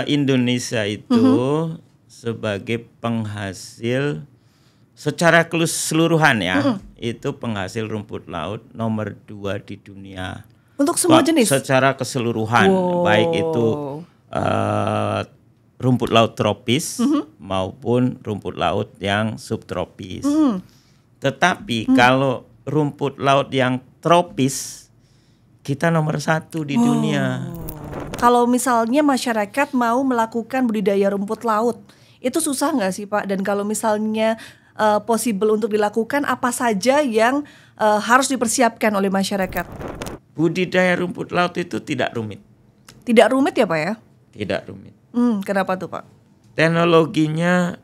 Indonesia itu sebagai penghasil secara keseluruhan ya, itu penghasil rumput laut nomor 2 di dunia. Untuk semua jenis? Secara keseluruhan, baik itu rumput laut tropis maupun rumput laut yang subtropis. Tetapi kalau rumput laut yang tropis, kita nomor 1 di dunia. Kalau misalnya masyarakat mau melakukan budidaya rumput laut, itu susah nggak sih Pak? Dan kalau misalnya possible untuk dilakukan, apa saja yang harus dipersiapkan oleh masyarakat? Budidaya rumput laut itu tidak rumit. Tidak rumit ya Pak ya? Tidak rumit. Kenapa tuh Pak? Teknologinya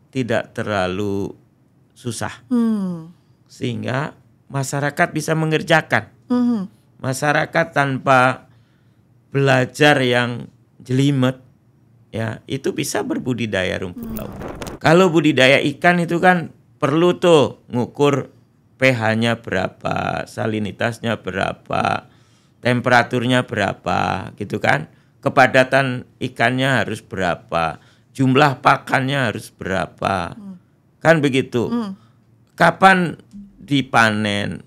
tidak terlalu susah, sehingga masyarakat bisa mengerjakan. Masyarakat tanpa belajar yang jelimet, ya itu bisa berbudidaya rumput laut. Kalau budidaya ikan itu kan perlu tuh ngukur pH-nya berapa, salinitasnya berapa, temperaturnya berapa, gitu kan? Kepadatan ikannya harus berapa, jumlah pakannya harus berapa, kan begitu. Kapan dipanen,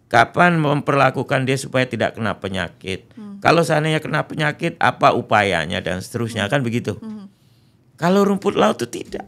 kapan memperlakukan dia supaya tidak kena penyakit. Kalau seandainya kena penyakit, apa upayanya dan seterusnya, kan begitu. Kalau rumput laut itu tidak.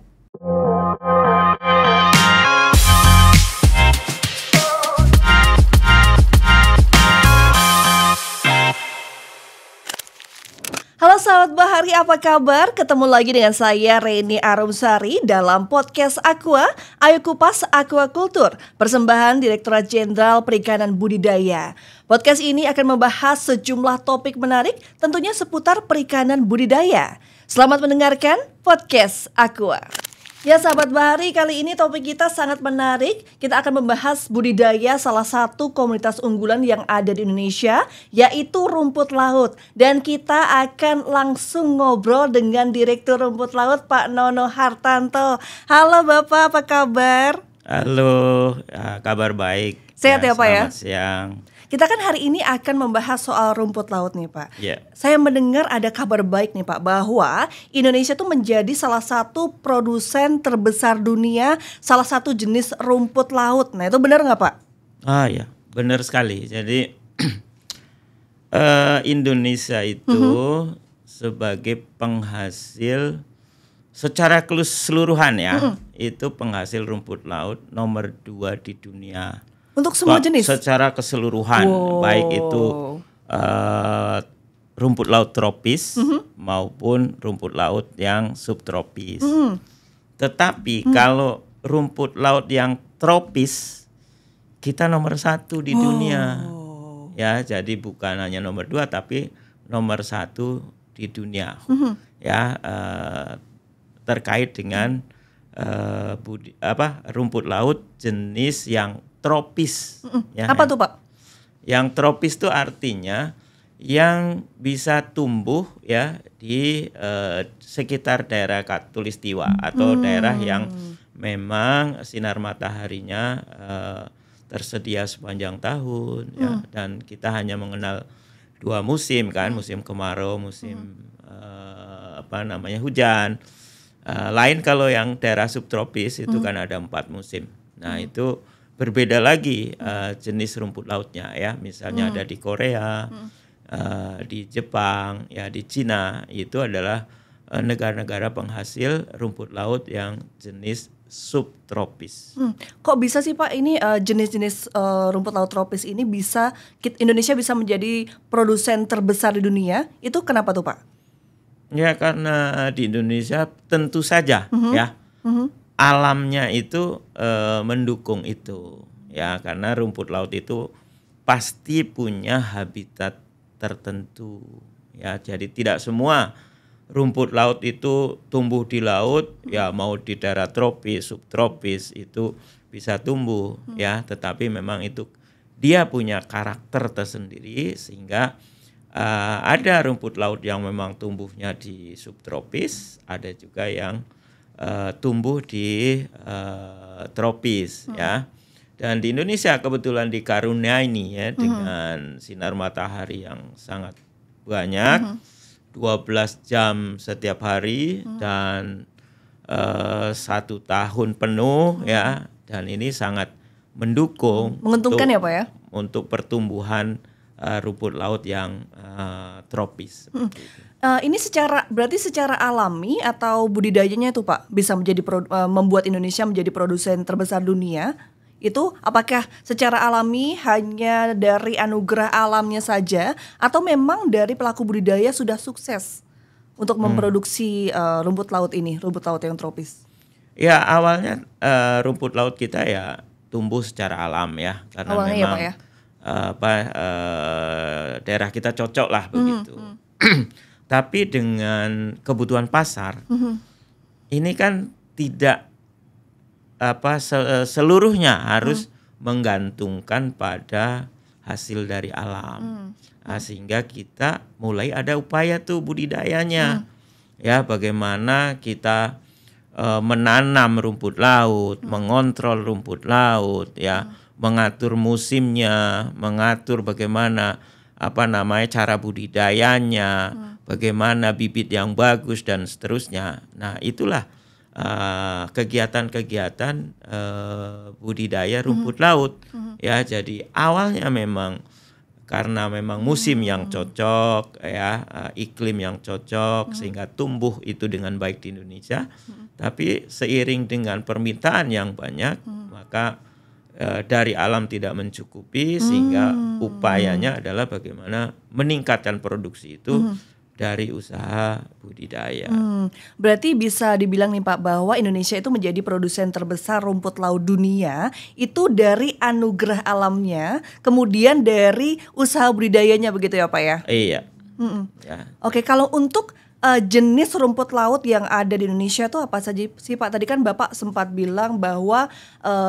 Halo sahabat Bahari, apa kabar? Ketemu lagi dengan saya Reni Arumsari dalam podcast Aqua, Ayo Kupas Aquaculture, persembahan Direktorat Jenderal Perikanan Budidaya. Podcast ini akan membahas sejumlah topik menarik, tentunya seputar perikanan budidaya. Selamat mendengarkan podcast Aqua. Ya sahabat Bahari, kali ini topik kita sangat menarik. Kita akan membahas budidaya salah satu komunitas unggulan yang ada di Indonesia, yaitu rumput laut. Dan kita akan langsung ngobrol dengan Direktur Rumput Laut Pak Nono Hartanto. Halo Bapak, apa kabar? Halo, kabar baik. Sehat ya Pak ya? Selamat siang. Kita kan hari ini akan membahas soal rumput laut nih Pak. Saya mendengar ada kabar baik nih Pak, bahwa Indonesia tuh menjadi salah satu produsen terbesar dunia, salah satu jenis rumput laut. Nah itu benar nggak Pak? Ya, benar sekali. Jadi Indonesia itu sebagai penghasil secara keseluruhan ya, itu penghasil rumput laut nomor 2 di dunia. Untuk semua jenis? Secara keseluruhan, baik itu rumput laut tropis maupun rumput laut yang subtropis. Tetapi kalau rumput laut yang tropis, kita nomor 1 di dunia. Ya, jadi bukan hanya nomor 2 tapi nomor 1 di dunia. Ya, terkait dengan rumput laut jenis yang tropis. Ya, apa tuh Pak? Yang tropis itu artinya yang bisa tumbuh ya di sekitar daerah Khatulistiwa atau daerah yang memang sinar mataharinya tersedia sepanjang tahun ya, dan kita hanya mengenal 2 musim kan, musim kemarau, musim hujan. Lain kalau yang daerah subtropis itu kan ada 4 musim. Nah, itu berbeda lagi jenis rumput lautnya ya. Misalnya ada di Korea, di Jepang, ya di Cina, itu adalah negara-negara penghasil rumput laut yang jenis subtropis. Kok bisa sih Pak ini jenis-jenis rumput laut tropis ini bisa Indonesia bisa menjadi produsen terbesar di dunia? Itu kenapa tuh Pak? Ya karena di Indonesia tentu saja ya. Alamnya itu mendukung itu ya, karena rumput laut itu pasti punya habitat tertentu ya. Jadi tidak semua rumput laut itu tumbuh di laut ya, mau di daerah tropis, subtropis itu bisa tumbuh ya, tetapi memang itu dia punya karakter tersendiri sehingga ada rumput laut yang memang tumbuhnya di subtropis, ada juga yang tumbuh di tropis ya. Dan di Indonesia kebetulan dikaruniai ya dengan sinar matahari yang sangat banyak 12 jam setiap hari dan 1 tahun penuh ya, dan ini sangat mendukung Menguntungkan ya Pak ya? Untuk pertumbuhan rumput laut yang tropis. Ini berarti secara alami atau budidayanya itu Pak bisa membuat Indonesia menjadi produsen terbesar dunia? Itu apakah secara alami hanya dari anugerah alamnya saja atau memang dari pelaku budidaya sudah sukses untuk memproduksi rumput laut yang tropis? Ya, awalnya rumput laut kita ya tumbuh secara alam ya, karena awalnya memang ya, Pak, ya? Daerah kita cocok lah begitu. Tapi dengan kebutuhan pasar, ini kan tidak seluruhnya harus menggantungkan pada hasil dari alam. Sehingga kita mulai ada upaya tuh budidayanya. Ya, bagaimana kita menanam rumput laut, mengontrol rumput laut ya, mengatur musimnya, mengatur bagaimana cara budidayanya, bagaimana bibit yang bagus dan seterusnya. Nah, itulah kegiatan-kegiatan budidaya rumput laut ya. Jadi awalnya memang karena memang musim yang cocok ya, iklim yang cocok sehingga tumbuh itu dengan baik di Indonesia. Tapi seiring dengan permintaan yang banyak, maka dari alam tidak mencukupi, sehingga upayanya adalah bagaimana meningkatkan produksi itu dari usaha budidaya. Berarti bisa dibilang nih Pak bahwa Indonesia itu menjadi produsen terbesar rumput laut dunia itu dari anugerah alamnya, kemudian dari usaha budidayanya, begitu ya Pak ya? Iya. Ya. Oke, kalau untuk jenis rumput laut yang ada di Indonesia tuh apa saja sih Pak? Tadi kan Bapak sempat bilang bahwa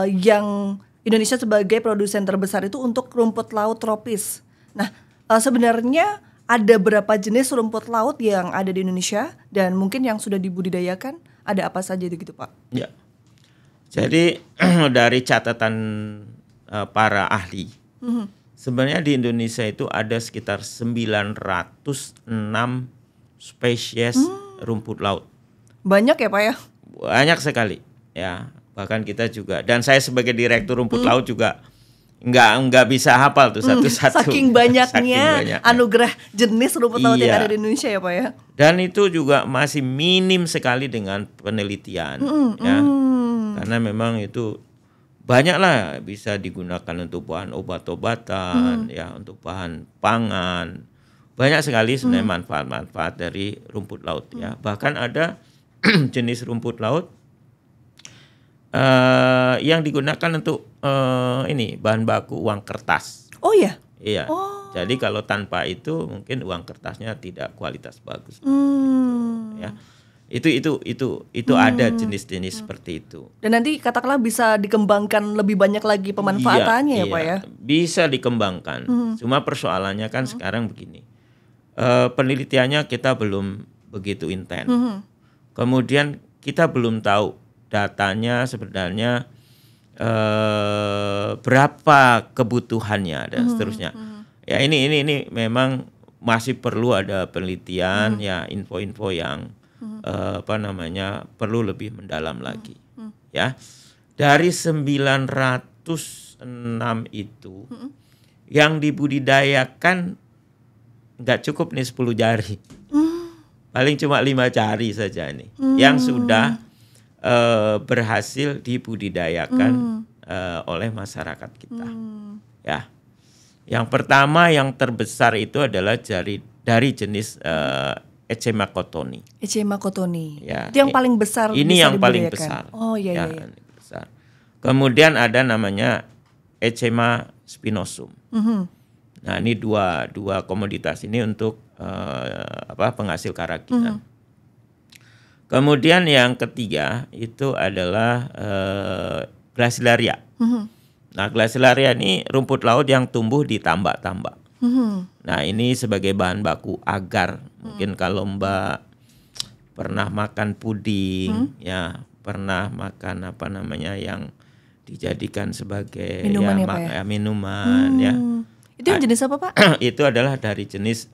yang Indonesia sebagai produsen terbesar itu untuk rumput laut tropis. Nah, sebenarnya ada berapa jenis rumput laut yang ada di Indonesia dan mungkin yang sudah dibudidayakan ada apa saja gitu Pak? Ya. Jadi dari catatan para ahli, sebenarnya di Indonesia itu ada sekitar 906 spesies rumput laut. Banyak ya Pak ya? Banyak sekali ya. Bahkan kita juga, dan saya sebagai direktur rumput laut juga nggak bisa hafal tuh satu-satu. Saking banyaknya anugerah jenis rumput laut yang ada di Indonesia ya Pak ya. Dan itu juga masih minim sekali dengan penelitian ya. Karena memang itu banyaklah bisa digunakan untuk bahan obat-obatan ya, untuk bahan pangan. Banyak sekali sebenarnya manfaat-manfaat dari rumput laut ya. Bahkan ada jenis rumput laut yang digunakan untuk bahan baku uang kertas. Oh ya? Iya. Jadi kalau tanpa itu mungkin uang kertasnya tidak kualitas bagus. Ya. Itu ada jenis-jenis seperti itu. Dan nanti katakanlah bisa dikembangkan lebih banyak lagi pemanfaatannya ya Pak ya? Bisa dikembangkan. Cuma persoalannya kan sekarang begini. Penelitiannya kita belum begitu intens. Kemudian kita belum tahu datanya sebenarnya berapa kebutuhannya dan seterusnya. Ya ini memang masih perlu ada penelitian ya, info-info yang perlu lebih mendalam lagi. Ya. Dari 906 itu yang dibudidayakan nggak cukup nih 10 jari. Paling cuma 5 jari saja nih yang sudah berhasil dibudidayakan oleh masyarakat kita. Ya, yang pertama yang terbesar itu adalah dari jenis Echema cottoni. Echema cottoni. Ya, itu yang paling besar. Ini yang paling besar. Oh iya. Besar. Kemudian ada namanya Echema spinosum. Nah ini dua komoditas ini untuk penghasil karakitan. Kemudian yang ketiga itu adalah Gracilaria. Nah, Gracilaria ini rumput laut yang tumbuh di tambak-tambak. Nah, ini sebagai bahan baku agar. Mungkin kalau Mbak pernah makan puding, ya pernah makan yang dijadikan sebagai minuman, ya. Itu yang jenis apa Pak? Itu adalah dari jenis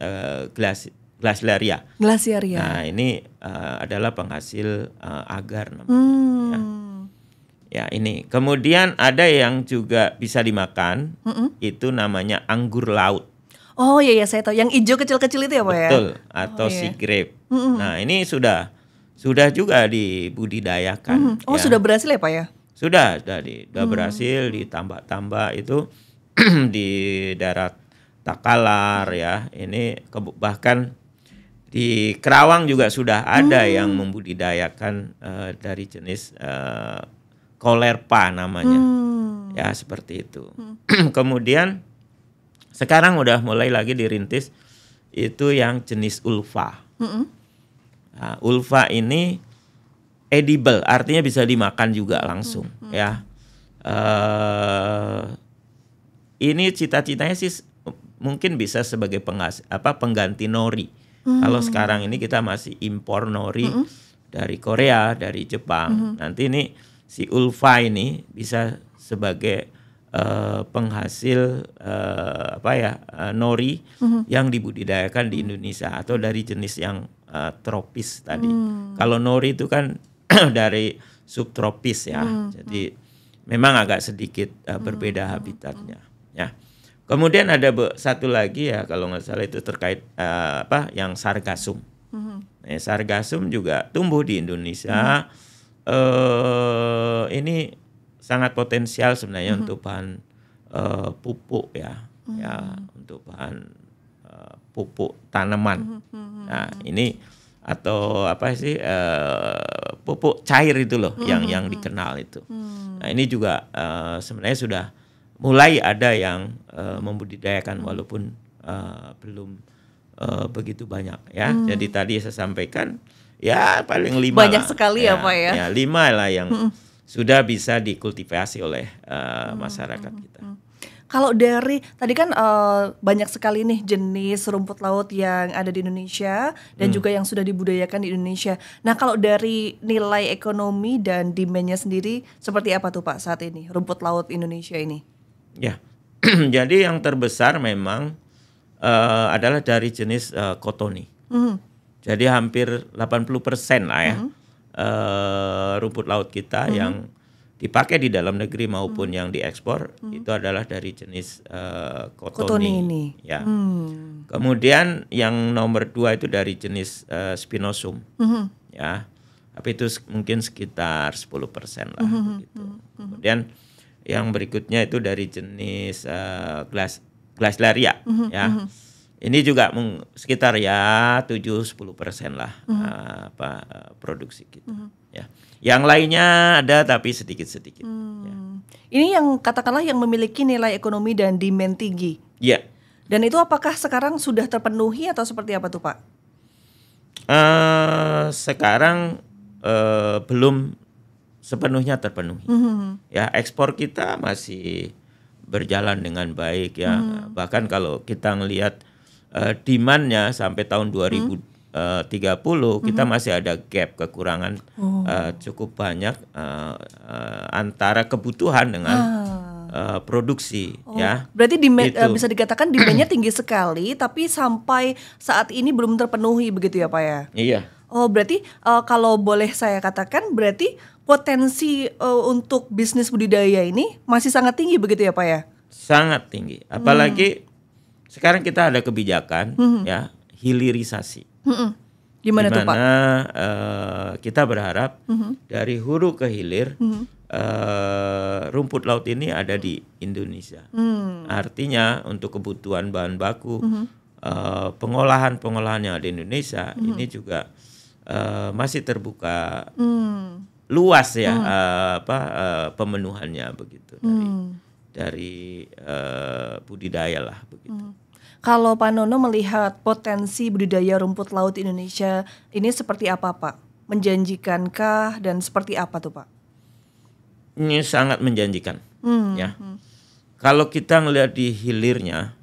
Glaciaria. Glaciaria. Nah, ini adalah penghasil agar namanya. Ya, ini. Kemudian ada yang juga bisa dimakan, itu namanya anggur laut. Oh iya, saya tahu. Yang hijau kecil-kecil itu ya Pak ya? Betul, atau sea grape. Nah, ini sudah juga dibudidayakan. Oh, ya. sudah berhasil ya Pak ya? Sudah berhasil ditambah-tambah itu di daerah Takalar ya. Ini bahkan di Kerawang juga sudah ada yang membudidayakan dari jenis Colerpa namanya. Ya, seperti itu. Kemudian sekarang udah mulai lagi dirintis itu yang jenis ulva. Nah, ulva ini edible, artinya bisa dimakan juga langsung ya. Ini cita-citanya sih mungkin bisa sebagai pengganti nori. Kalau sekarang ini kita masih impor nori dari Korea, dari Jepang. Nanti ini si ulva ini bisa sebagai penghasil nori yang dibudidayakan di Indonesia atau dari jenis yang tropis tadi. Kalau nori itu kan dari subtropis ya. Jadi memang agak sedikit berbeda habitatnya ya. Kemudian ada satu lagi ya, kalau nggak salah itu terkait yang sargassum. Nah, sargassum juga tumbuh di Indonesia. Ini sangat potensial sebenarnya untuk bahan pupuk ya, untuk bahan pupuk tanaman. Nah, ini atau pupuk cair itu loh yang dikenal itu. Nah, ini juga sebenarnya sudah mulai ada yang membudidayakan walaupun belum begitu banyak ya. Jadi tadi saya sampaikan ya paling 5 banyak lah, sekali ya Pak ya. Ya 5 lah yang sudah bisa dikultivasi oleh masyarakat kita. Kalau dari tadi kan banyak sekali nih jenis rumput laut yang ada di Indonesia dan juga yang sudah dibudidayakan di Indonesia. Nah, kalau dari nilai ekonomi dan demand-nya sendiri seperti apa tuh Pak saat ini rumput laut Indonesia ini? Ya, jadi yang terbesar memang adalah dari jenis kotoni. Jadi hampir 80% lah ya rumput laut kita yang dipakai di dalam negeri maupun yang diekspor itu adalah dari jenis kotoni ini. Ya. Kemudian yang nomor 2 itu dari jenis spinosum, ya. Tapi itu mungkin sekitar 10% lah. Gitu. Kemudian yang berikutnya itu dari jenis Glaciaria, ya. Ini juga sekitar ya 7-10% lah produksi kita. Ya. Yang lainnya ada tapi sedikit-sedikit. Ya. Ini yang katakanlah yang memiliki nilai ekonomi dan demand tinggi. Iya. Dan itu apakah sekarang sudah terpenuhi atau seperti apa tuh Pak? Sekarang belum sepenuhnya terpenuhi. Ya, ekspor kita masih berjalan dengan baik ya. Bahkan kalau kita ngelihat demand-nya sampai tahun 2030 kita masih ada gap kekurangan cukup banyak antara kebutuhan dengan produksi ya. Berarti bisa dikatakan demand-nya tinggi sekali tapi sampai saat ini belum terpenuhi begitu ya Pak ya? Iya. Oh, berarti kalau boleh saya katakan berarti potensi untuk bisnis budidaya ini masih sangat tinggi begitu ya Pak ya? Sangat tinggi. Apalagi sekarang kita ada kebijakan ya hilirisasi. Gimana tuh Pak? Kita berharap dari hulu ke hilir rumput laut ini ada di Indonesia. Artinya untuk kebutuhan bahan baku pengolahan yang ada di Indonesia ini juga masih terbuka luas ya pemenuhannya begitu dari budidaya lah begitu. Kalau Pak Nono melihat potensi budidaya rumput laut Indonesia ini seperti apa Pak? Menjanjikankah dan seperti apa tuh Pak? Ini sangat menjanjikan ya. Kalau kita ngelihat di hilirnya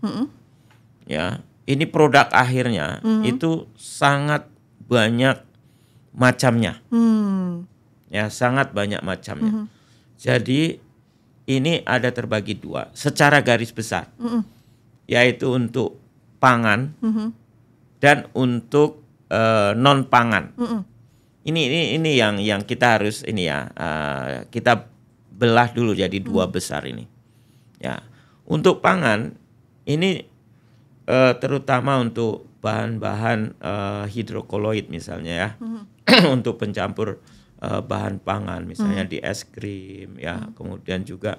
ya, ini produk akhirnya itu sangat banyak macamnya. Ya, sangat banyak macamnya. Jadi ini ada terbagi 2 secara garis besar. Yaitu untuk pangan dan untuk non pangan. Ini yang kita harus kita belah dulu jadi dua besar ini. Ya, untuk pangan ini terutama untuk bahan-bahan hidrokoloid misalnya ya, untuk pencampur bahan pangan misalnya di es krim ya, kemudian juga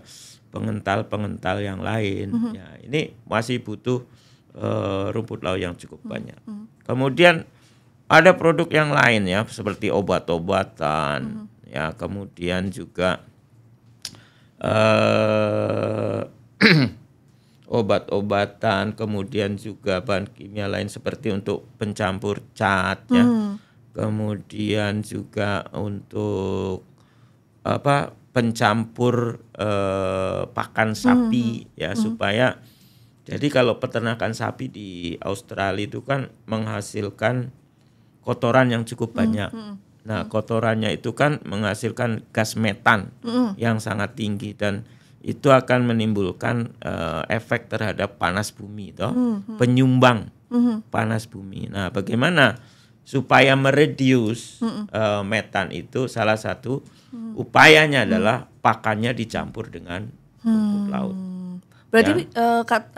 pengental-pengental yang lain. Ya, ini masih butuh rumput laut yang cukup banyak. Kemudian ada produk yang lain ya, seperti obat-obatan ya, kemudian juga obat-obatan, kemudian juga bahan kimia lain seperti untuk pencampur cat ya. Kemudian juga untuk pencampur pakan sapi ya, supaya jadi kalau peternakan sapi di Australia itu kan menghasilkan kotoran yang cukup banyak. Nah, kotorannya itu kan menghasilkan gas metan yang sangat tinggi, dan itu akan menimbulkan efek terhadap panas bumi toh, penyumbang panas bumi. Nah, bagaimana supaya mereduce metan itu, salah satu upayanya adalah pakannya dicampur dengan rumput laut. Berarti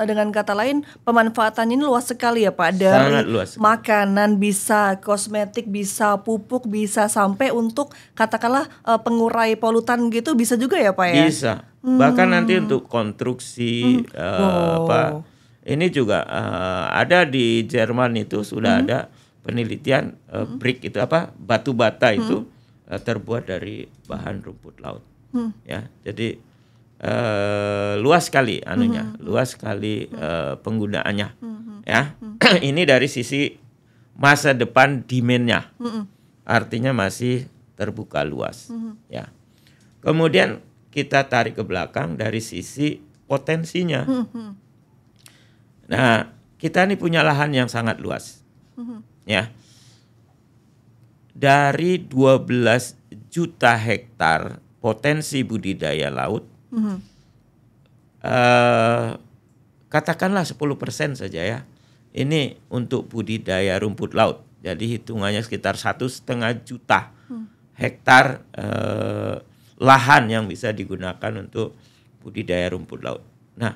dengan kata lain pemanfaatannya ini luas sekali ya Pak, dari makanan bisa kosmetik, bisa pupuk, bisa sampai untuk katakanlah pengurai polutan gitu, bisa juga ya Pak ya? Bisa. Bahkan nanti untuk konstruksi ini juga ada di Jerman itu sudah ada penelitian brick itu batu bata itu terbuat dari bahan rumput laut. Ya, jadi luas sekali luas sekali penggunaannya. Ya. Ini dari sisi masa depan demand-nya. Artinya masih terbuka luas. Ya. Kemudian kita tarik ke belakang dari sisi potensinya. Nah, kita ini punya lahan yang sangat luas. Ya. Dari 12 juta hektar potensi budidaya laut, katakanlah 10% saja ya, ini untuk budidaya rumput laut. Jadi hitungannya sekitar 1,5 juta hektar lahan yang bisa digunakan untuk budidaya rumput laut. Nah,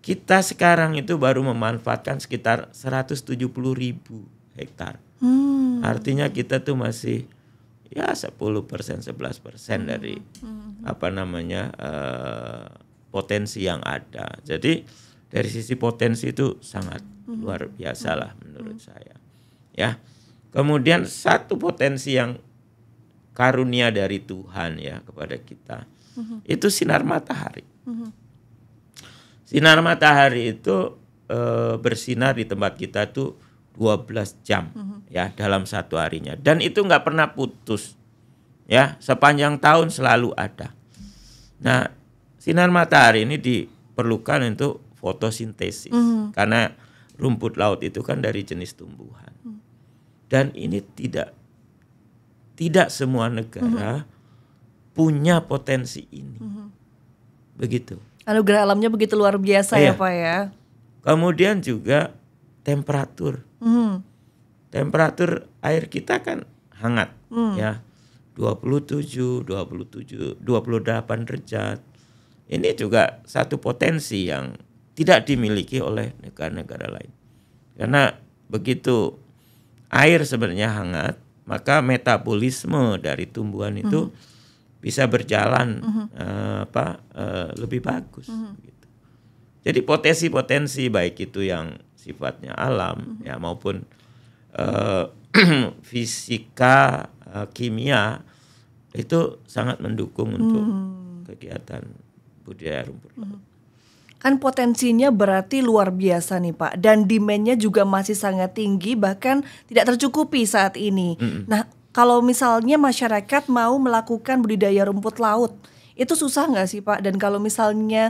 kita sekarang itu baru memanfaatkan sekitar 170.000 hektar. Artinya kita tuh masih ya 10%, 11% dari potensi yang ada. Jadi dari sisi potensi itu sangat luar biasa lah menurut saya. Ya. Kemudian satu potensi yang karunia dari Tuhan ya kepada kita, itu sinar matahari. Sinar matahari itu bersinar di tempat kita tuh 12 jam ya dalam satu harinya, dan itu nggak pernah putus ya, sepanjang tahun selalu ada. Nah, sinar matahari ini diperlukan untuk fotosintesis karena rumput laut itu kan dari jenis tumbuhan, dan ini tidak semua negara punya potensi ini. Begitu. Anugerah alamnya begitu luar biasa ya Pak ya. Kemudian juga temperatur. Temperatur air kita kan hangat ya. 28 derajat. Ini juga satu potensi yang tidak dimiliki oleh negara-negara lain. Karena begitu air sebenarnya hangat, maka metabolisme dari tumbuhan itu bisa berjalan lebih bagus. Gitu. Jadi potensi-potensi baik itu yang sifatnya alam ya maupun fisika, kimia itu sangat mendukung untuk kegiatan budidaya rumput laut. Kan potensinya berarti luar biasa nih Pak, dan demand-nya juga masih sangat tinggi, bahkan tidak tercukupi saat ini. Nah, kalau misalnya masyarakat mau melakukan budidaya rumput laut, itu susah nggak sih Pak? Dan kalau misalnya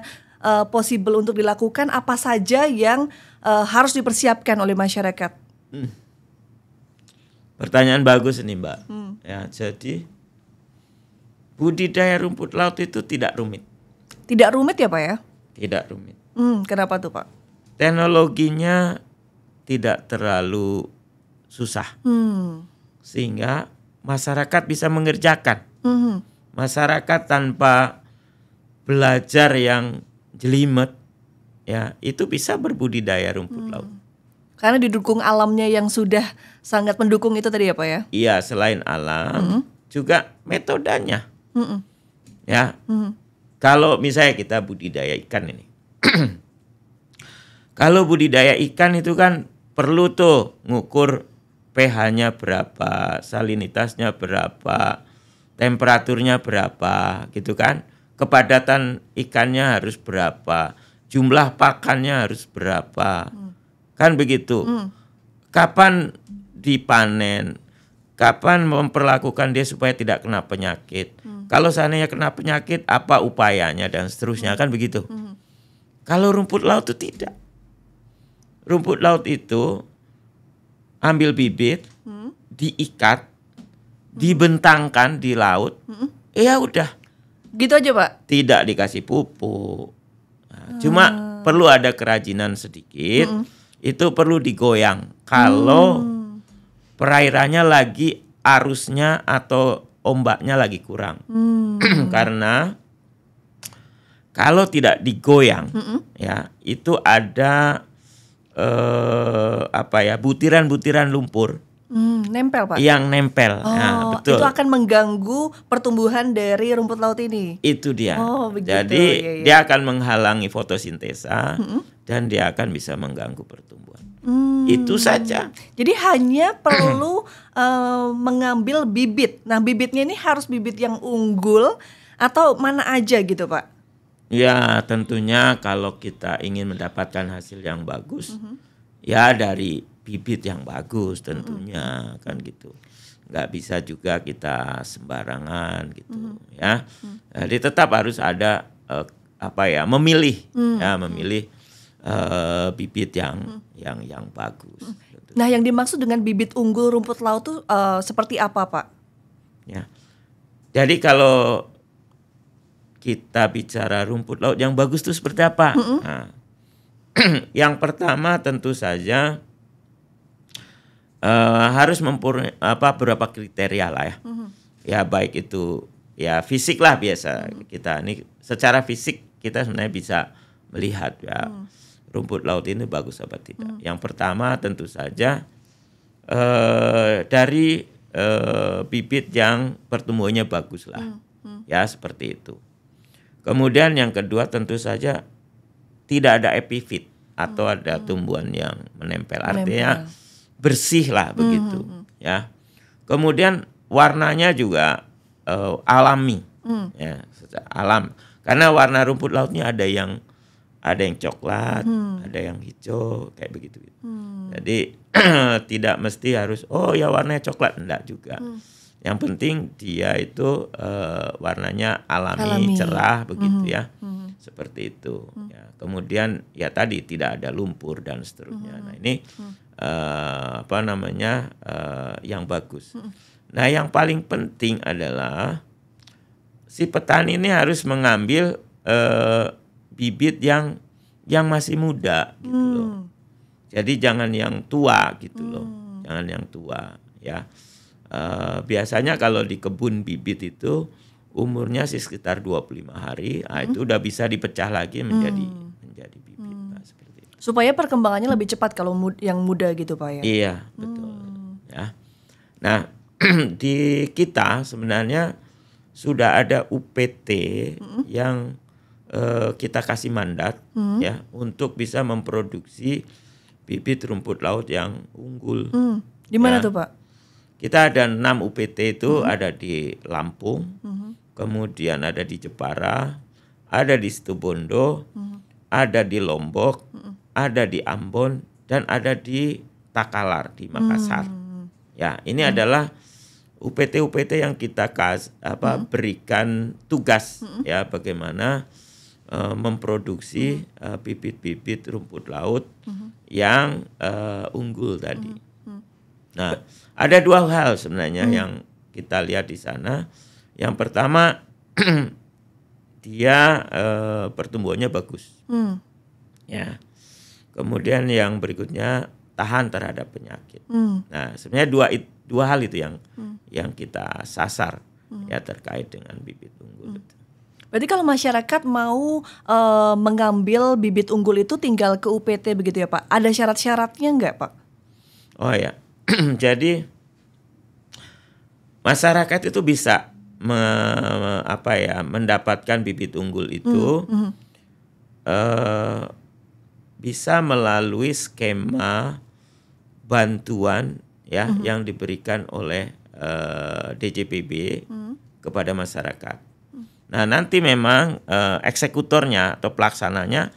possible untuk dilakukan, apa saja yang harus dipersiapkan oleh masyarakat? Pertanyaan bagus nih Mbak. Ya, jadi budidaya rumput laut itu tidak rumit. Tidak rumit ya Pak ya? Tidak rumit. Kenapa tuh Pak? Teknologinya tidak terlalu susah. Sehingga masyarakat bisa mengerjakan. Masyarakat tanpa belajar yang jelimet, ya itu bisa berbudidaya rumput laut. Karena didukung alamnya yang sudah sangat mendukung itu tadi ya Pak ya? Iya, selain alam, juga metodenya. Ya, kalau misalnya kita budidaya ikan ini, kalau budidaya ikan itu kan perlu tuh ngukur pH-nya berapa, salinitasnya berapa, temperaturnya berapa, gitu kan? Kepadatan ikannya harus berapa, jumlah pakannya harus berapa, kan begitu. Kapan dipanen, kapan memperlakukan dia supaya tidak kena penyakit. Kalau seandainya kena penyakit, apa upayanya dan seterusnya, kan begitu. Kalau rumput laut itu tidak. Rumput laut itu ambil bibit, diikat, dibentangkan di laut, ya udah. Gitu aja Pak? Tidak dikasih pupuk. Nah, cuma perlu ada kerajinan sedikit, itu perlu digoyang. Kalau perairannya lagi arusnya atau ombaknya lagi kurang. Karena kalau tidak digoyang, ya itu ada butiran-butiran lumpur nempel Pak? yang nempel. Nah, betul. Itu akan mengganggu pertumbuhan dari rumput laut ini? Itu dia. Oh, begitu. Jadi dia akan menghalangi fotosintesa dan dia akan bisa mengganggu pertumbuhan. Itu saja. Jadi hanya perlu mengambil bibit. Nah bibitnya ini harus bibit yang unggul atau mana aja gitu Pak? Ya tentunya kalau kita ingin mendapatkan hasil yang bagus, ya dari bibit yang bagus tentunya, kan gitu. Nggak bisa juga kita sembarangan gitu, ya. Jadi tetap harus ada memilih, memilih bibit yang bagus. Nah yang dimaksud dengan bibit unggul rumput laut tuh seperti apa Pak? Ya, jadi kalau kita bicara rumput laut yang bagus itu seperti apa? Nah, yang pertama tentu saja harus beberapa kriteria lah ya. Ya baik itu ya fisik lah biasa kita ini secara fisik kita sebenarnya bisa melihat ya rumput laut ini bagus apa tidak. Yang pertama tentu saja dari bibit yang pertumbuhannya bagus lah, ya seperti itu. Kemudian yang kedua tentu saja tidak ada epifit atau ada tumbuhan yang menempel. Artinya bersih lah begitu, ya. Kemudian warnanya juga alami, ya, alam. Karena warna rumput lautnya ada yang coklat, ada yang hijau, kayak begitu. Jadi tidak mesti harus ya warnanya coklat, enggak juga. Yang penting dia itu warnanya alami, cerah begitu ya, seperti itu. Ya. Kemudian ya tadi tidak ada lumpur dan seterusnya. Nah ini yang bagus. Nah yang paling penting adalah si petani ini harus mengambil bibit yang masih muda gitu loh. Jadi jangan yang tua gitu loh, jangan yang tua ya. Biasanya kalau di kebun bibit itu umurnya sih sekitar 25 hari, itu udah bisa dipecah lagi menjadi bibit. Nah, seperti itu. Supaya perkembangannya lebih cepat kalau yang muda gitu Pak ya? Iya, betul. Ya. Nah, di kita sebenarnya sudah ada UPT yang kita kasih mandat ya untuk bisa memproduksi bibit rumput laut yang unggul. Di mana tuh Pak? Kita ada 6 UPT itu, ada di Lampung, kemudian ada di Jepara, ada di Situbondo, ada di Lombok, ada di Ambon, dan ada di Takalar di Makassar. Ya, ini adalah UPT-UPT yang kita berikan tugas ya bagaimana memproduksi bibit-bibit rumput laut yang unggul tadi. Nah, ada dua hal sebenarnya yang kita lihat di sana. Yang pertama, dia pertumbuhannya bagus. Ya. Kemudian yang berikutnya tahan terhadap penyakit. Nah, sebenarnya dua hal itu yang kita sasar ya terkait dengan bibit unggul itu. Berarti kalau masyarakat mau mengambil bibit unggul itu tinggal ke UPT begitu ya Pak? Ada syarat-syaratnya nggak Pak? Oh ya, jadi masyarakat itu bisa mendapatkan bibit unggul itu bisa melalui skema bantuan ya yang diberikan oleh DJPB kepada masyarakat. Nah, nanti memang eksekutornya atau pelaksananya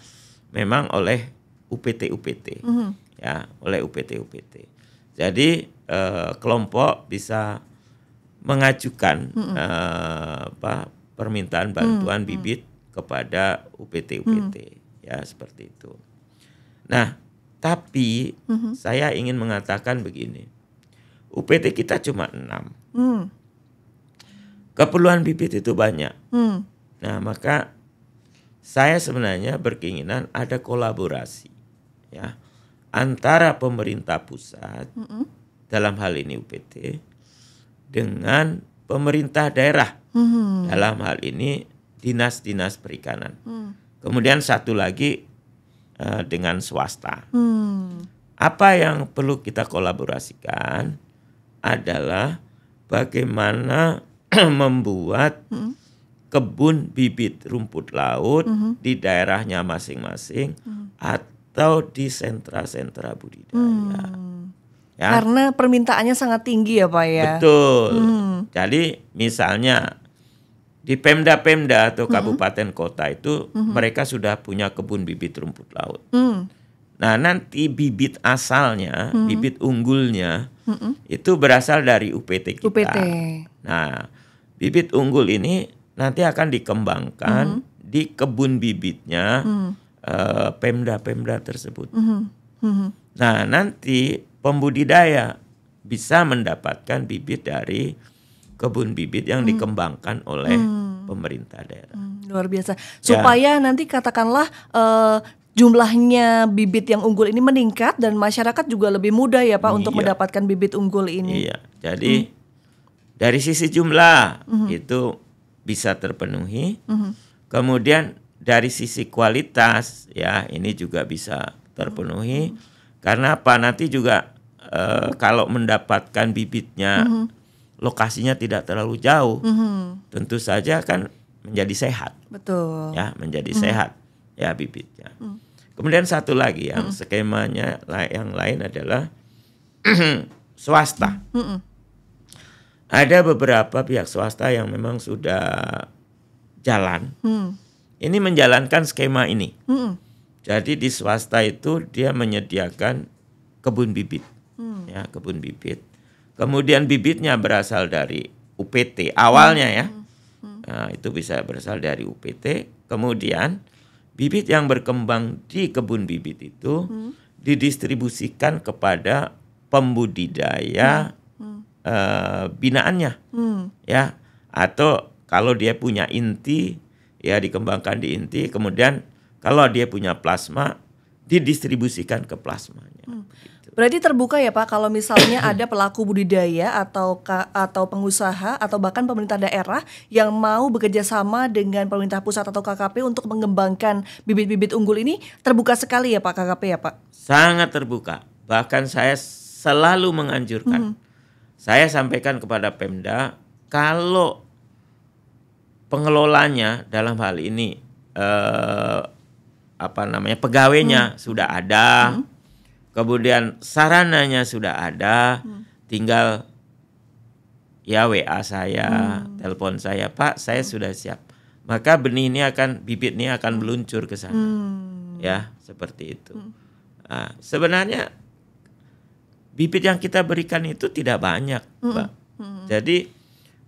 memang oleh UPT-UPT. Ya, oleh UPT-UPT. Jadi kelompok bisa mengajukan permintaan bantuan bibit kepada UPT-UPT. Ya, seperti itu. Nah, tapi saya ingin mengatakan begini. UPT kita cuma 6. Keperluan bibit itu banyak. Nah, maka saya sebenarnya berkeinginan ada kolaborasi ya antara pemerintah pusat dalam hal ini UPT dengan pemerintah daerah dalam hal ini dinas-dinas perikanan. Kemudian satu lagi dengan swasta. Apa yang perlu kita kolaborasikan adalah bagaimana membuat kebun bibit rumput laut di daerahnya masing-masing atau di sentra-sentra budidaya. Ya. Karena permintaannya sangat tinggi ya Pak ya. Betul. Jadi misalnya di Pemda-Pemda atau kabupaten kota itu mereka sudah punya kebun bibit rumput laut. Nah, nanti bibit asalnya, bibit unggulnya itu berasal dari UPT kita. UPT. Nah, bibit unggul ini nanti akan dikembangkan di kebun bibitnya Pemda-Pemda tersebut. Nah, nanti pembudidaya bisa mendapatkan bibit dari kebun bibit yang dikembangkan oleh pemerintah daerah. Luar biasa. Supaya nanti katakanlah jumlahnya bibit yang unggul ini meningkat dan masyarakat juga lebih mudah ya Pak untuk mendapatkan bibit unggul ini. Iya. Jadi dari sisi jumlah itu bisa terpenuhi. Kemudian dari sisi kualitas ya ini juga bisa terpenuhi. Karena apa? Nanti juga kalau mendapatkan bibitnya lokasinya tidak terlalu jauh, tentu saja kan menjadi sehat. Betul. Ya, menjadi sehat ya bibitnya. Kemudian satu lagi yang skemanya yang lain adalah swasta. Ada beberapa pihak swasta yang memang sudah jalan. Ini menjalankan skema ini. Jadi di swasta itu dia menyediakan kebun bibit. Ya, kebun bibit. Kemudian bibitnya berasal dari UPT awalnya ya. Nah, itu bisa berasal dari UPT. Kemudian bibit yang berkembang di kebun bibit itu didistribusikan kepada pembudidaya binaannya, ya. Atau kalau dia punya inti, ya dikembangkan di inti. Kemudian kalau dia punya plasma, didistribusikan ke plasmanya. Berarti terbuka ya Pak kalau misalnya ada pelaku budidaya atau pengusaha atau bahkan pemerintah daerah yang mau bekerja sama dengan pemerintah pusat atau KKP untuk mengembangkan bibit-bibit unggul ini, terbuka sekali ya Pak KKP ya Pak? Sangat terbuka. Bahkan saya selalu menganjurkan. Saya sampaikan kepada Pemda kalau pengelolanya dalam hal ini pegawainya sudah ada. Kemudian sarananya sudah ada, tinggal ya WA saya, telepon saya, Pak, saya sudah siap. Maka bibit ini akan meluncur ke sana, ya seperti itu. Nah, sebenarnya bibit yang kita berikan itu tidak banyak, Mbak. Jadi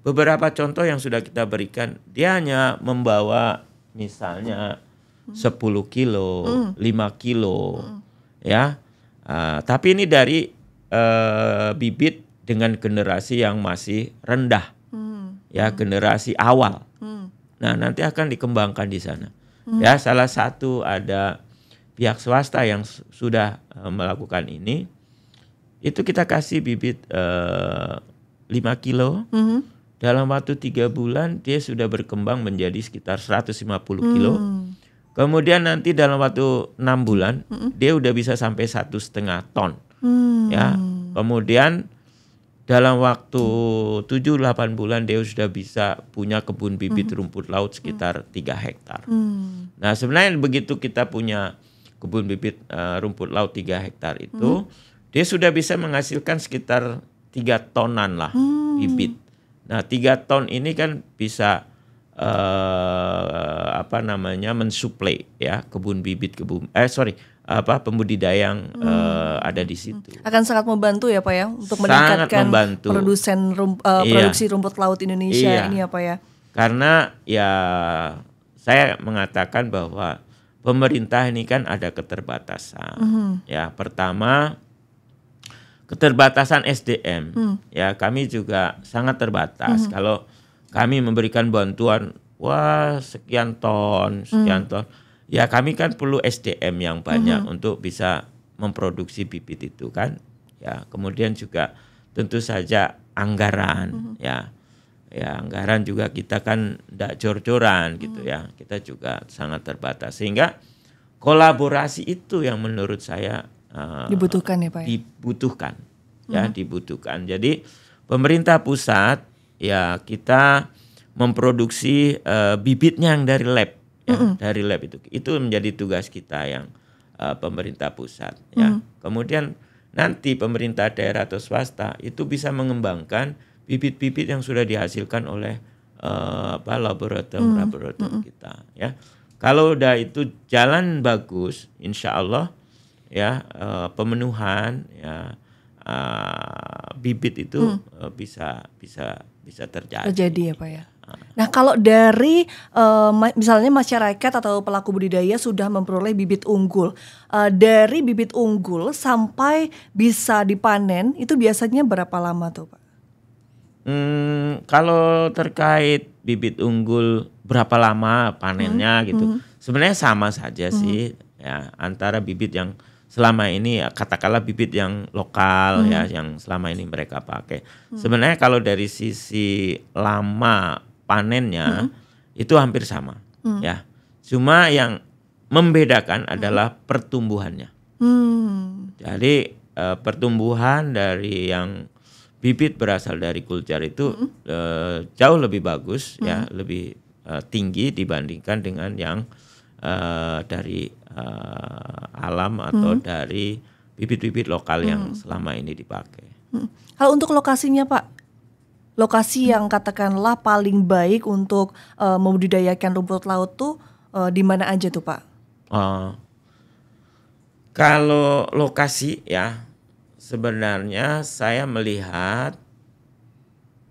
beberapa contoh yang sudah kita berikan, dia hanya membawa misalnya 10 kilo, 5 kilo, ya. Tapi ini dari bibit dengan generasi yang masih rendah, ya generasi awal. Nah nanti akan dikembangkan di sana. Ya salah satu ada pihak swasta yang sudah melakukan ini. Itu kita kasih bibit 5 kilo. Dalam waktu 3 bulan dia sudah berkembang menjadi sekitar 150 kilo. Kemudian nanti dalam waktu 6 bulan dia udah bisa sampai 1,5 ton. Ya. Kemudian dalam waktu 7-8 bulan dia sudah bisa punya kebun bibit rumput laut sekitar 3 hektar. Nah, sebenarnya begitu kita punya kebun bibit rumput laut 3 hektar itu, dia sudah bisa menghasilkan sekitar 3 tonan lah bibit. Nah, 3 ton ini kan bisa mensuplai ya kebun bibit pembudidaya yang ada di situ. Akan sangat membantu ya Pak ya untuk meningkatkan produksi rumput laut Indonesia ini ya Pak ya. Karena ya saya mengatakan bahwa pemerintah ini kan ada keterbatasan. Ya, pertama keterbatasan SDM. Ya, kami juga sangat terbatas. Kalau kami memberikan bantuan sekian ton. Ya, kami kan perlu SDM yang banyak untuk bisa memproduksi bibit itu kan. Ya, kemudian juga tentu saja anggaran ya. Ya, anggaran juga kita kan enggak jor-joran gitu ya. Kita juga sangat terbatas sehingga kolaborasi itu yang menurut saya dibutuhkan ya Pak ya? Dibutuhkan. Jadi pemerintah pusat ya kita memproduksi bibitnya yang dari lab ya, dari lab itu menjadi tugas kita yang pemerintah pusat ya. Kemudian nanti pemerintah daerah atau swasta itu bisa mengembangkan bibit-bibit yang sudah dihasilkan oleh laboratorium kita ya. Kalau udah itu jalan bagus, insya Allah ya pemenuhan ya bibit itu bisa terjadi ya Pak ya. Nah, kalau dari misalnya masyarakat atau pelaku budidaya sudah memperoleh bibit unggul, dari bibit unggul sampai bisa dipanen itu biasanya berapa lama tuh Pak? Kalau terkait bibit unggul berapa lama panennya gitu, sebenarnya sama saja sih ya antara bibit yang selama ini ya, katakanlah bibit yang lokal ya yang selama ini mereka pakai. Sebenarnya kalau dari sisi lama panennya itu hampir sama ya. Cuma yang membedakan adalah pertumbuhannya. Jadi pertumbuhan dari yang bibit berasal dari kuljar itu jauh lebih bagus ya, lebih tinggi dibandingkan dengan yang dari alam atau dari bibit-bibit lokal yang selama ini dipakai. Kalau untuk lokasinya Pak, lokasi yang katakanlah paling baik untuk membudidayakan rumput laut tuh di mana aja tuh Pak? Kalau lokasi ya sebenarnya saya melihat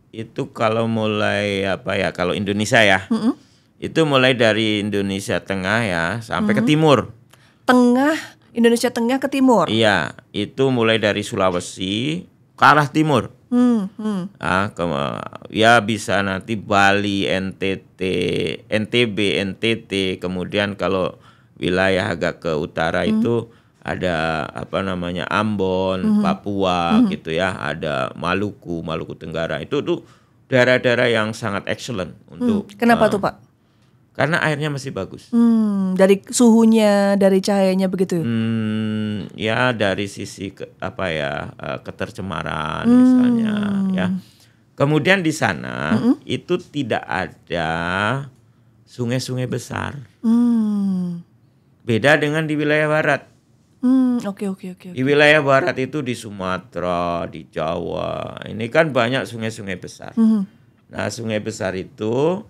itu kalau mulai kalau Indonesia ya. Itu mulai dari Indonesia Tengah ya sampai ke timur. Indonesia Tengah ke timur? Iya, itu mulai dari Sulawesi ke arah timur. Ya bisa nanti Bali, NTB, NTT. Kemudian kalau wilayah agak ke utara itu ada Ambon, Papua gitu ya. Ada Maluku Tenggara. Itu tuh daerah-daerah yang sangat excellent untuk. Kenapa tuh Pak? Karena airnya masih bagus. Dari suhunya, dari cahayanya begitu? Ya dari sisi ketercemaran misalnya ya. Kemudian di sana itu tidak ada sungai-sungai besar. Beda dengan di wilayah barat. Oke. Di wilayah barat itu di Sumatera, di Jawa, ini kan banyak sungai-sungai besar. Nah, sungai besar itu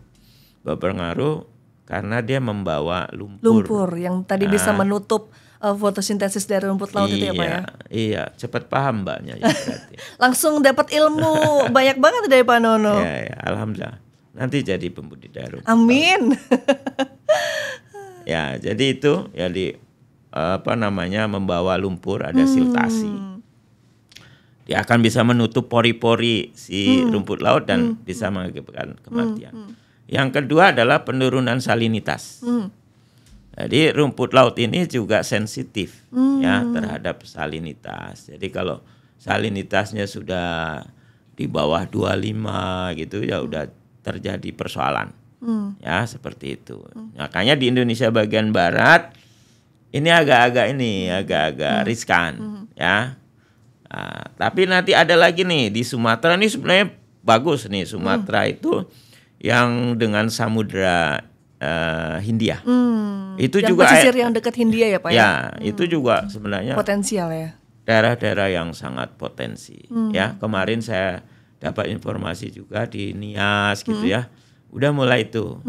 berpengaruh karena dia membawa lumpur yang tadi bisa menutup fotosintesis dari rumput laut itu ya Pak ya? Iya, cepat paham Mbaknya ya berarti. Langsung dapat ilmu banyak banget dari Pak Nono. Ya, alhamdulillah. Nanti jadi pembudidaya rumput. Amin. Ya, jadi itu ya membawa lumpur, ada siltasi. Dia akan bisa menutup pori-pori si rumput laut dan bisa mengakibatkan kematian. Yang kedua adalah penurunan salinitas. Jadi rumput laut ini juga sensitif ya terhadap salinitas. Jadi kalau salinitasnya sudah di bawah 25 gitu ya udah terjadi persoalan. Ya seperti itu. Makanya di Indonesia bagian barat ini agak-agak riskan ya. Nah, tapi nanti ada lagi nih di Sumatera, ini sebenarnya bagus nih Sumatera itu yang dengan Samudra Hindia. Itu yang juga pesisir yang dekat Hindia ya Pak ya? Ya, itu juga sebenarnya potensial ya. Daerah-daerah yang sangat potensi. Ya, kemarin saya dapat informasi juga di Nias gitu ya. Udah mulai itu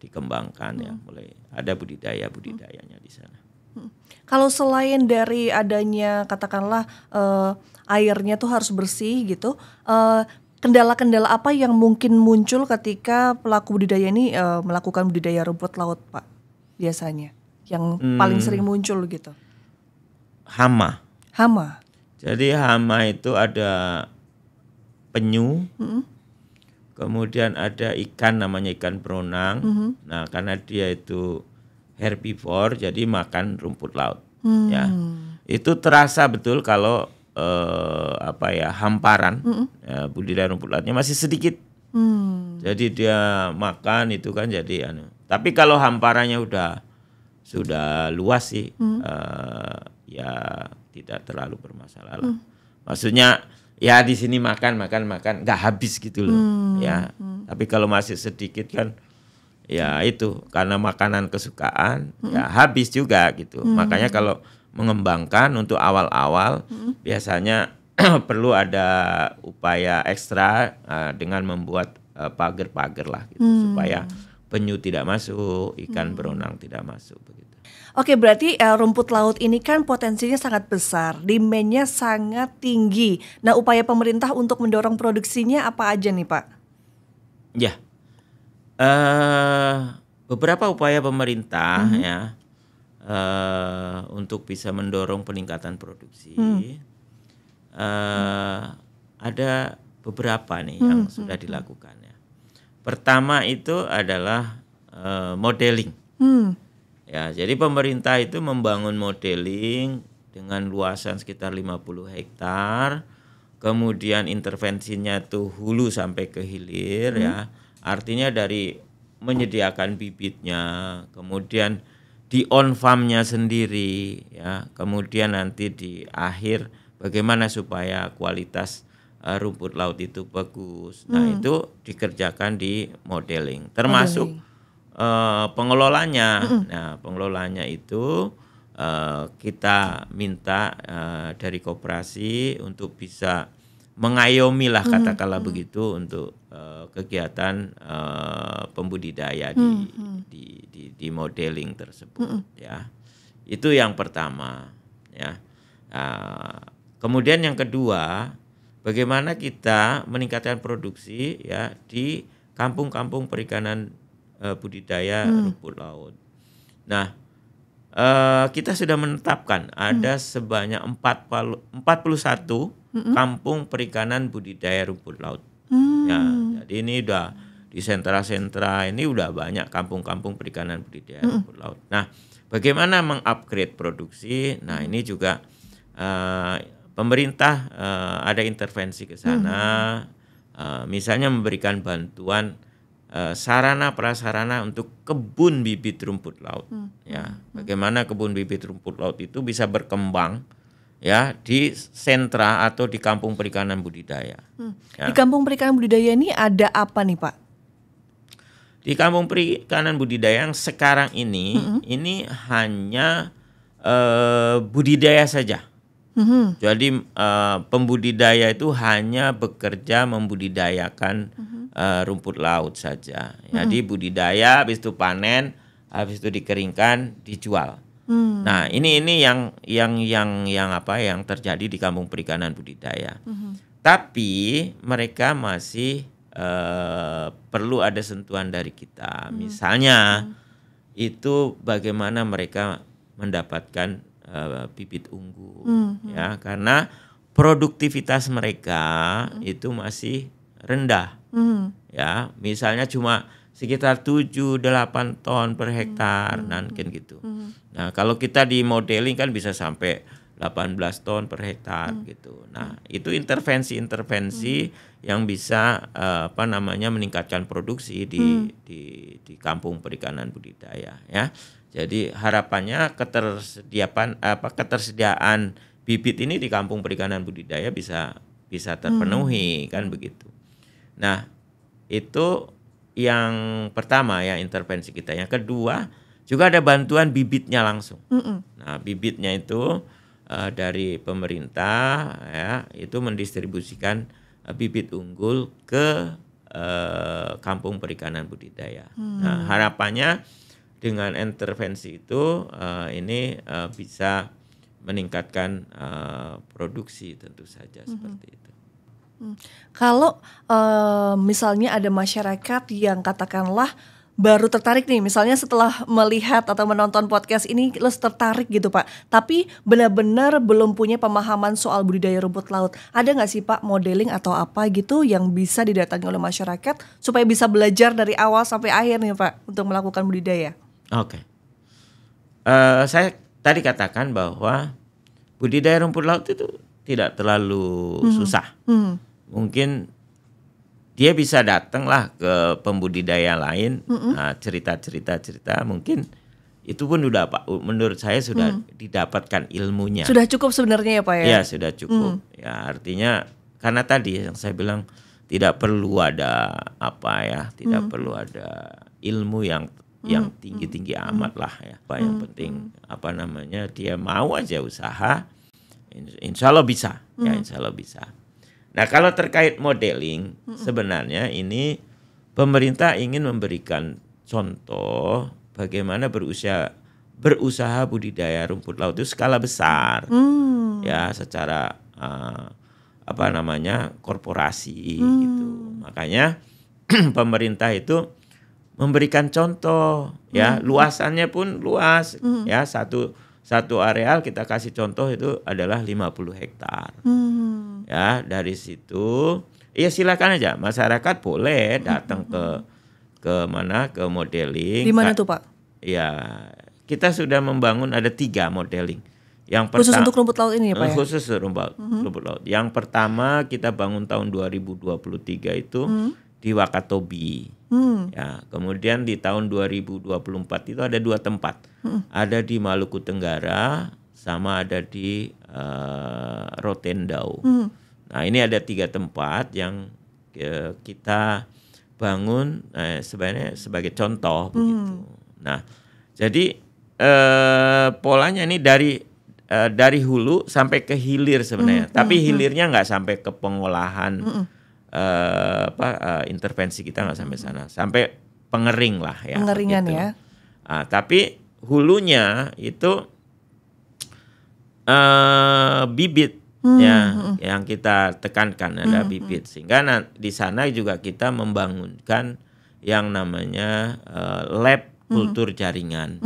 dikembangkan ya, mulai ada budidayanya di sana. Kalau selain dari adanya katakanlah airnya tuh harus bersih gitu, kendala-kendala apa yang mungkin muncul ketika pelaku budidaya ini melakukan budidaya rumput laut Pak biasanya? Yang paling sering muncul gitu. Hama. Jadi hama itu ada penyu, kemudian ada ikan namanya ikan beronang. Nah karena dia itu herbivore jadi makan rumput laut. Ya, itu terasa betul kalau hamparan budidaya rumput lautnya masih sedikit. Jadi dia makan itu kan jadi Tapi kalau hamparannya sudah luas sih, ya tidak terlalu bermasalah lah. Maksudnya ya di sini makan nggak habis gitu loh. Ya, tapi kalau masih sedikit kan. Ya itu karena makanan kesukaan ya habis juga gitu. Makanya kalau mengembangkan untuk awal-awal biasanya perlu ada upaya ekstra dengan membuat pagar-pagar lah gitu supaya penyu tidak masuk, ikan beronang tidak masuk begitu. Oke, berarti rumput laut ini kan potensinya sangat besar, demand-nya sangat tinggi. Nah, upaya pemerintah untuk mendorong produksinya apa aja nih Pak? Ya. Beberapa upaya pemerintah ya untuk bisa mendorong peningkatan produksi ada beberapa nih yang sudah dilakukan ya. Pertama itu adalah modeling. Ya, jadi pemerintah itu membangun modeling dengan luasan sekitar 50 hektar, kemudian intervensinya tuh hulu sampai ke hilir ya. Artinya dari menyediakan bibitnya, kemudian di on farmnya sendiri, ya, kemudian nanti di akhir bagaimana supaya kualitas rumput laut itu bagus. Nah itu dikerjakan di modeling, termasuk pengelolanya. Nah pengelolanya itu kita minta dari koperasi untuk bisa mengayomi lah katakanlah begitu untuk kegiatan pembudidaya di modeling tersebut ya. Itu yang pertama ya. Kemudian yang kedua, bagaimana kita meningkatkan produksi ya di kampung-kampung perikanan budidaya rumput laut. Nah, kita sudah menetapkan ada sebanyak 41 kampung perikanan budidaya rumput laut. Ya, jadi ini udah di sentra-sentra ini udah banyak kampung-kampung perikanan budidaya rumput laut. Nah, bagaimana mengupgrade produksi? Nah, ini juga pemerintah ada intervensi ke sana, misalnya memberikan bantuan sarana prasarana untuk kebun bibit rumput laut. Ya, bagaimana kebun bibit rumput laut itu bisa berkembang ya di sentra atau di kampung perikanan budidaya. Ya. Di kampung perikanan budidaya ini ada apa nih Pak? Di kampung perikanan budidaya yang sekarang ini hanya budidaya saja. Jadi pembudidaya itu hanya bekerja membudidayakan rumput laut saja. Jadi budidaya, habis itu panen, habis itu dikeringkan, dijual. Nah ini yang terjadi di kampung perikanan budidaya. Tapi mereka masih perlu ada sentuhan dari kita. Misalnya itu bagaimana mereka mendapatkan bibit unggul, ya, karena produktivitas mereka itu masih rendah, ya, misalnya cuma sekitar 7-8 ton per hektar, kan gitu. Nah kalau kita di modeling kan bisa sampai 18 ton per hektar gitu. Nah, itu intervensi-intervensi yang bisa meningkatkan produksi di kampung perikanan budidaya ya. Jadi harapannya ketersediaan bibit ini di kampung perikanan budidaya bisa terpenuhi kan begitu. Nah, itu yang pertama ya intervensi kita. Yang kedua juga ada bantuan bibitnya langsung. Nah, bibitnya itu dari pemerintah ya itu mendistribusikan bibit unggul ke kampung perikanan budidaya. Nah, harapannya dengan intervensi itu ini bisa meningkatkan produksi tentu saja seperti itu. Kalau misalnya ada masyarakat yang katakanlah baru tertarik nih, misalnya setelah melihat atau menonton podcast ini tertarik gitu Pak, tapi benar-benar belum punya pemahaman soal budidaya rumput laut. Ada nggak sih Pak modeling atau apa gitu yang bisa didatangi oleh masyarakat supaya bisa belajar dari awal sampai akhir nih Pak untuk melakukan budidaya? Oke. Saya tadi katakan bahwa budidaya rumput laut itu tidak terlalu susah. Mungkin dia bisa datanglah ke pembudidaya lain, nah, cerita mungkin itu pun udah Pak, menurut saya sudah didapatkan ilmunya. Sudah cukup sebenarnya ya Pak ya? Iya sudah cukup. Ya artinya karena tadi yang saya bilang tidak perlu ada tidak perlu ada ilmu yang tinggi amat lah ya. Yang penting dia mau aja usaha, insya Allah bisa. Ya insya Allah bisa. Nah kalau terkait modeling sebenarnya ini pemerintah ingin memberikan contoh bagaimana berusaha budidaya rumput laut itu skala besar ya secara korporasi gitu. Makanya pemerintah itu memberikan contoh ya luasannya pun luas ya satu areal kita kasih contoh itu adalah 50 hektar. Ya, dari situ ya silakan aja masyarakat boleh datang ke modeling. Di mana tuh Pak? Ya, kita sudah membangun ada 3 modeling. Yang khusus untuk rumput laut ini ya Pak ya? Khusus rumput laut. Yang pertama kita bangun tahun 2023 itu di Wakatobi. Ya, kemudian di tahun 2024 itu ada 2 tempat. Ada di Maluku Tenggara sama ada di Rotendao. Nah, ini ada 3 tempat yang kita bangun sebenarnya sebagai contoh begitu. Nah, jadi polanya ini dari hulu sampai ke hilir sebenarnya. Tapi hilirnya nggak sampai ke pengolahan intervensi kita nggak sampai sana, sampai pengering lah ya. Pengeringan gitu. ya. Tapi hulunya itu bibit yang kita tekankan ada bibit sehingga di sana juga kita membangunkan yang namanya lab kultur jaringan.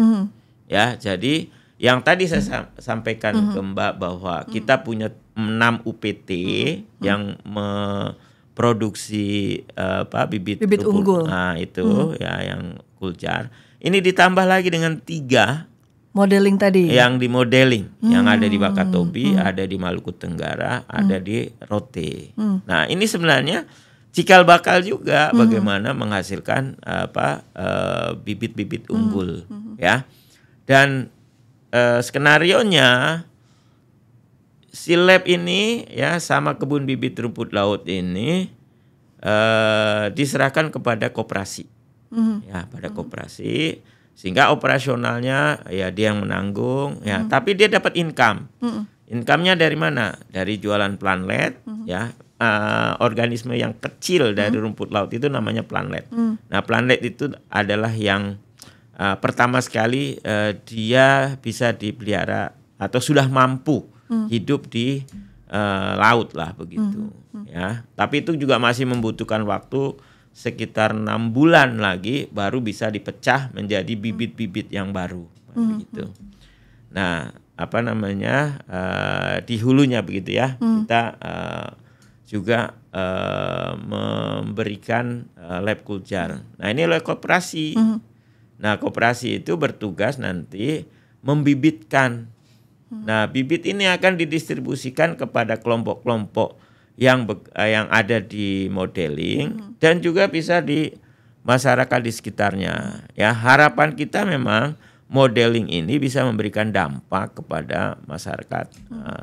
Ya, jadi yang tadi saya sampaikan ke Mbak bahwa kita punya 6 UPT yang produksi bibit unggul. Nah, itu ya yang kuljar. Ini ditambah lagi dengan 3 modeling tadi. Yang di modeling yang ada di Wakatobi, ada di Maluku Tenggara, ada di Rote. Nah, ini sebenarnya cikal bakal juga bagaimana menghasilkan bibit-bibit unggul ya. Dan skenarionya si lab ini ya sama kebun bibit rumput laut ini diserahkan kepada koperasi. Ya, pada koperasi sehingga operasionalnya ya dia yang menanggung ya, tapi dia dapat income. Income-nya dari mana? Dari jualan planlet ya. Organisme yang kecil dari rumput laut itu namanya planlet. Nah, planlet itu adalah yang pertama sekali dia bisa dipelihara atau sudah mampu hidup di laut lah begitu ya. Tapi itu juga masih membutuhkan waktu sekitar 6 bulan lagi baru bisa dipecah menjadi bibit-bibit yang baru begitu. Nah, di hulunya begitu ya. Kita juga memberikan lab kuljar. Nah, ini oleh koperasi. Nah, koperasi itu bertugas nanti membibitkan Nah, bibit ini akan didistribusikan kepada kelompok-kelompok yang ada di modeling dan juga bisa di masyarakat di sekitarnya. Ya, harapan kita memang modeling ini bisa memberikan dampak kepada masyarakat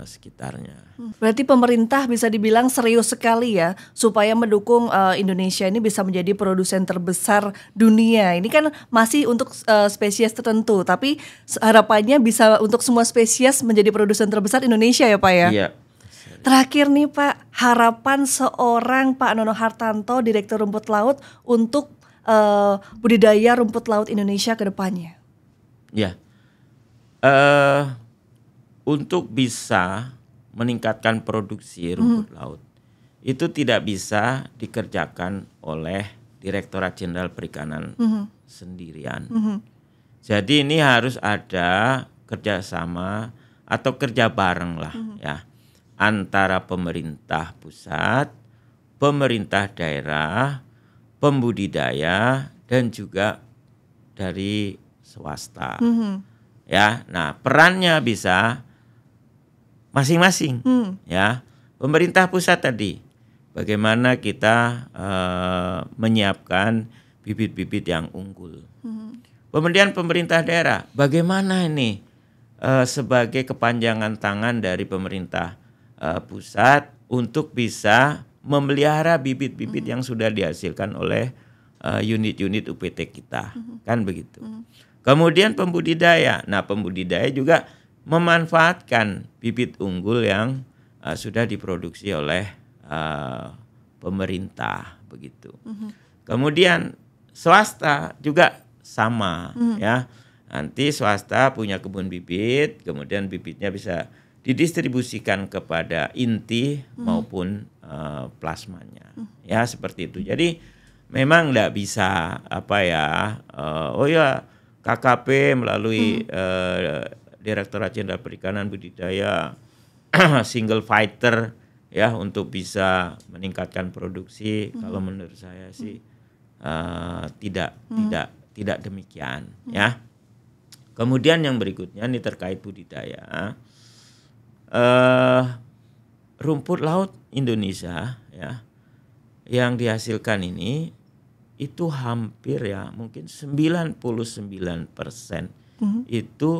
sekitarnya. Berarti pemerintah bisa dibilang serius sekali ya supaya mendukung Indonesia ini bisa menjadi produsen terbesar dunia. Ini kan masih untuk spesies tertentu, tapi harapannya bisa untuk semua spesies menjadi produsen terbesar Indonesia ya Pak ya? Iya. Terakhir nih Pak, harapan seorang Pak Nono Hartanto, Direktur Rumput Laut untuk budidaya rumput laut Indonesia ke depannya. Ya, untuk bisa meningkatkan produksi rumput laut itu tidak bisa dikerjakan oleh Direktorat Jenderal Perikanan sendirian. Jadi ini harus ada kerjasama atau kerja bareng lah ya antara pemerintah pusat, pemerintah daerah, pembudidaya dan juga dari swasta. Ya, nah perannya bisa masing-masing. Ya, pemerintah pusat tadi, bagaimana kita menyiapkan bibit-bibit yang unggul. Kemudian pemerintah daerah, bagaimana ini sebagai kepanjangan tangan dari pemerintah pusat untuk bisa memelihara bibit-bibit yang sudah dihasilkan oleh unit-unit UPT kita, kan begitu. Kemudian pembudidaya, nah pembudidaya juga memanfaatkan bibit unggul yang sudah diproduksi oleh pemerintah, begitu. Kemudian swasta juga sama, ya. Nanti swasta punya kebun bibit, kemudian bibitnya bisa didistribusikan kepada inti maupun plasmanya, ya seperti itu. Jadi memang tidak bisa KKP melalui Direktorat Jenderal Perikanan Budidaya single fighter ya untuk bisa meningkatkan produksi. Kalau menurut saya sih tidak demikian ya. Kemudian yang berikutnya ini terkait budidaya. Rumput laut Indonesia ya yang dihasilkan ini itu hampir ya mungkin 99% itu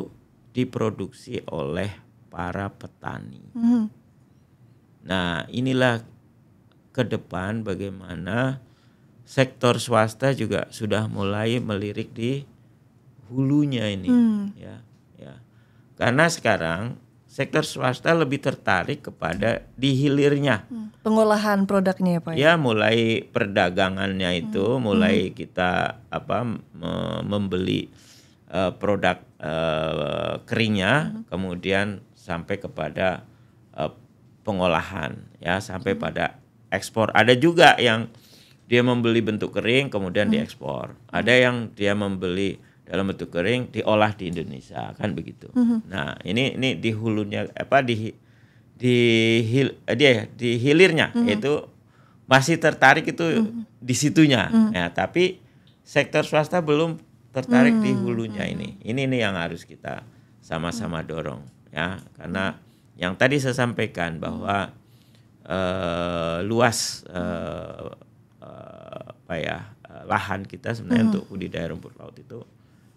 diproduksi oleh para petani. Nah, inilah ke depan bagaimana sektor swasta juga sudah mulai melirik di hulunya ini ya. Karena sekarang sektor swasta lebih tertarik kepada di hilirnya. Pengolahan produknya ya Pak? Ya, mulai perdagangannya itu, mulai kita membeli produk keringnya, kemudian sampai kepada pengolahan, ya sampai pada ekspor. Ada juga yang dia membeli bentuk kering kemudian diekspor. Ada yang dia membeli dalam bentuk kering diolah di Indonesia, kan begitu. Nah, ini di hulunya di hilirnya itu masih tertarik itu di situnya. Ya, tapi sektor swasta belum tertarik di hulunya ini. Ini yang harus kita sama-sama dorong ya, karena yang tadi saya sampaikan bahwa luas lahan kita sebenarnya untuk budidaya rumput laut itu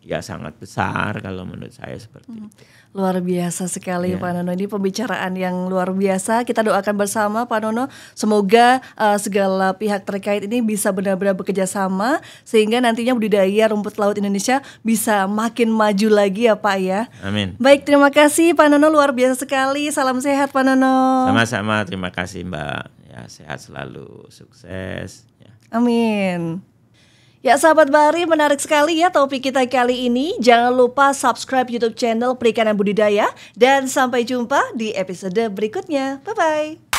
ya sangat besar kalau menurut saya seperti itu. Luar biasa sekali ya. Pak Nono, ini pembicaraan yang luar biasa. Kita doakan bersama Pak Nono, semoga segala pihak terkait ini bisa benar-benar bekerja sama sehingga nantinya budidaya rumput laut Indonesia bisa makin maju lagi ya Pak ya. Amin. Baik, terima kasih Pak Nono, luar biasa sekali. Salam sehat Pak Nono. Sama-sama, terima kasih Mbak. Ya, sehat selalu, sukses ya. Amin. Ya sahabat Bahari, menarik sekali ya topik kita kali ini. Jangan lupa subscribe YouTube channel Perikanan Budidaya dan sampai jumpa di episode berikutnya. Bye-bye.